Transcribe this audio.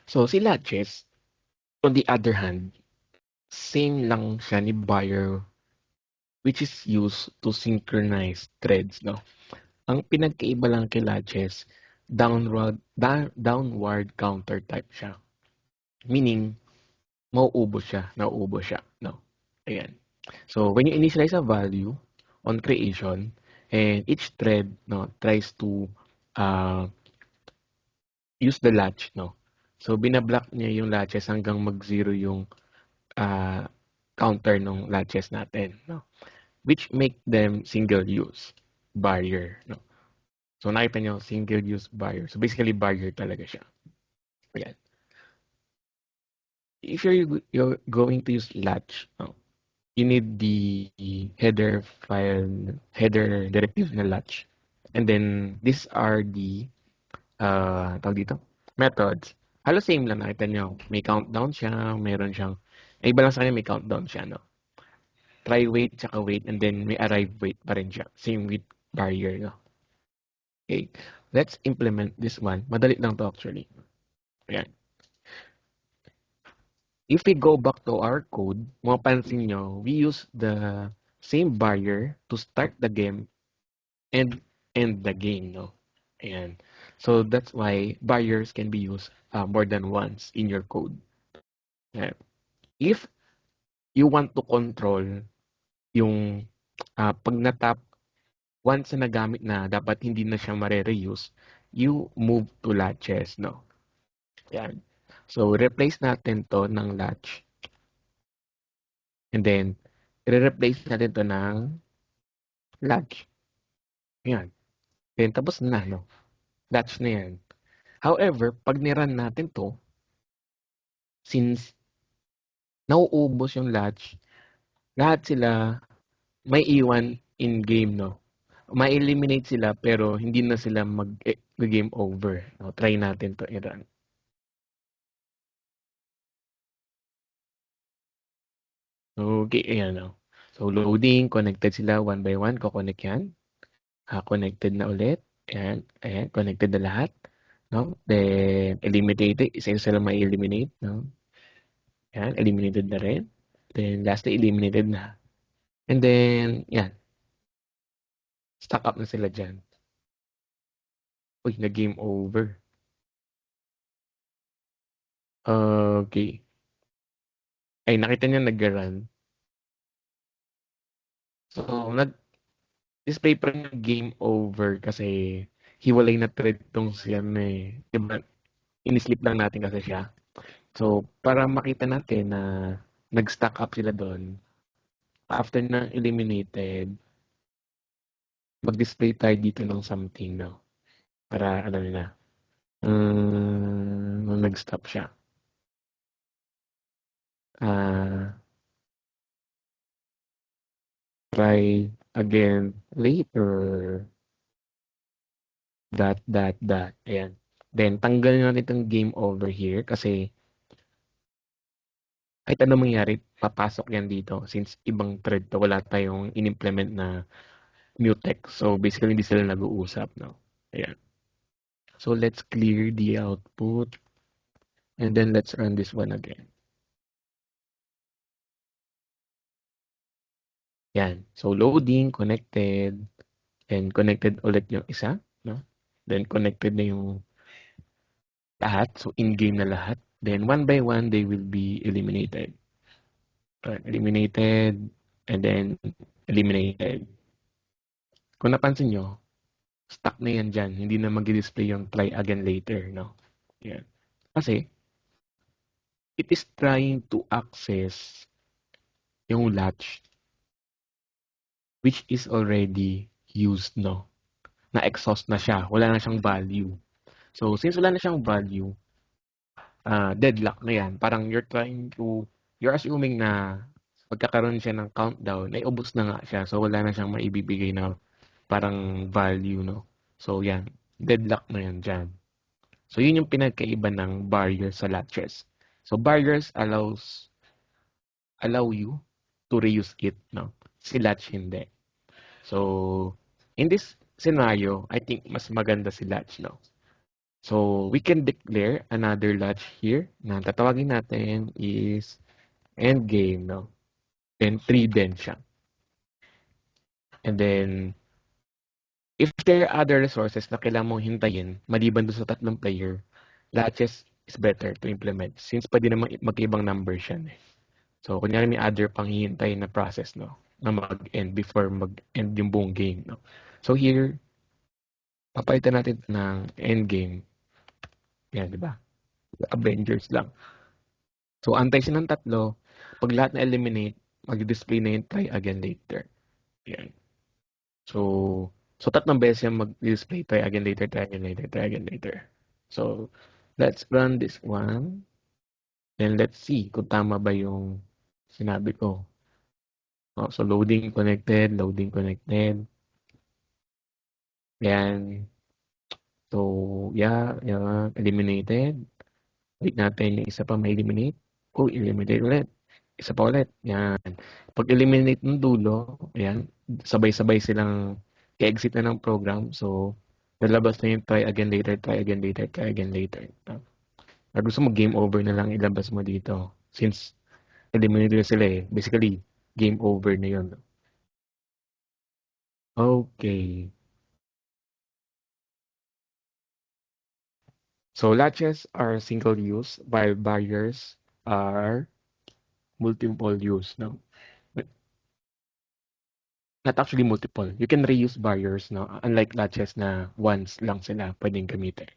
So, si latches, on the other hand, same lang siya ni buyer which is used to synchronize threads, no? Ang pinagkaiba lang kay latches, downward counter type siya. Meaning, nauubos siya, no? Ayan. So, when you initialize a value on creation, and each thread, no, tries to uh, use the latch, no? So, binablock niya yung latches hanggang mag-zero yung uh, counter ng latches natin, no? Which make them single-use barrier, no? So, nakita nyo, single-use barrier. So, basically, barrier talaga siya. Ayan. If you're going to use latch, no, you need the header file, header directive na latch. And then, these are the, tawag dito, methods. Halos same lang, nakita nyo. May countdown siya, meron siyang, iba lang sa kanya, may countdown siya, no? Try wait, tsaka wait, and then may arrive wait pa rin siya. Same with barrier, no? Okay, let's implement this one. Madali lang to actually. Ayan. If we go back to our code, mapapansin nyo, we use the same barrier to start the game and end the game, no? Ayan. So that's why barriers can be used more than once in your code. Ayan. If you want to control yung pag natap, once na nagamit na, dapat hindi na siya mare-reuse, you move to latches, no? Ayan. So, replace natin to ng latch. And then, i-replace natin to ng latch. Ayan. Then, tapos na, no? Latch na yan. However, pag niran natin to, since nauubos yung latch, lahat sila may iwan in-game, no? Ma-eliminate sila, pero hindi na sila mag-game over. No? Try natin to i-run. Okay, ayan, no? So, loading, connected sila one by one. Kukonek yan. Connected na ulit. Ayan, ayan, connected na lahat. No? Then, eliminated. Isa-isa lang ma-eliminate. No? Ayan, eliminated na rin. Then, lastly, eliminated na. And then, yan. Stack up na sila dyan. Uy, na-game over. Okay. Ay, nakita niya nag-run. So, nag-display pa rin yung game over kasi hiwalay na thread tong siya eh. Diba? In-sleep lang natin kasi siya. So, para makita natin na nag-stack up sila doon, after na eliminated, mag-display tayo dito ng something, no? Para, ano nila, nag-stop siya. Try again later. That. Ayan. Then, tanggalin natin itong game over here kasi kahit ano mangyari, papasok yan dito since ibang thread to, wala tayong in-implement na mutex. So, basically, hindi sila nag-uusap, no? Ayan. So, let's clear the output and then let's run this one again. Yan. So, loading, connected, and connected ulit yung isa, no? Then, connected na yung lahat. So, in-game na lahat. Then, one by one, they will be eliminated. Eliminated, and then eliminated. Kung napansin nyo, stuck na yan dyan. Hindi na mag-display yung try again later, no? Yan. Kasi, it is trying to access yung latch which is already used, no? Na-exhaust na siya. Wala na siyang value. So, since wala na siyang value, deadlock na yan. Parang you're assuming na pagkakaroon siya ng countdown, ay ubos na nga siya. So, wala na siyang maibibigay na parang value, no? So, yan. Deadlock na yan dyan. So, yun yung pinagkaiba ng barrier sa latches. So, barriers allow you to reuse it, no? Si latch hindi. So, in this scenario, I think mas maganda si latch, no? So, we can declare another latch here na tatawagin natin is endgame, no? Then, 3 din siya. And then, if there are other resources na kailangan mong hintayin, maliban doon sa tatlong player, latches is better to implement since pwede naman magkaibang numbers yan eh. So, kunyari may other pang hihintay na process, no? Na mag-end before mag-end yung buong game, no? So, here, papalitan natin ng endgame. Yan, di ba? Avengers lang. So, antay siya ng tatlo. Pag lahat na eliminate, mag-display na yung try again later. Yan. So, tatlong beses yung mag-display try again later, try again later, try again later. So, let's run this one. Then, let's see kung tama ba yung sinabi ko. Oh, so, loading connected, loading connected. Yan. So, yeah, eliminated. Wait natin yung isa pa ma-eliminate. Oh, eliminate ulit. Isa pa ulit. Yan. Pag eliminate ng dulo, ayan, sabay-sabay silang exit na ng program. So, lalabas na yung try again later, try again later, try again later. Pag gusto mo, game over na lang ilabas mo dito. Since eliminate na sila eh. Basically, game over na yun. Okay. So, latches are single use while barriers are multiple use. No? Not actually multiple. You can reuse barriers, no? Unlike latches na once lang sila pwedeng gamitin.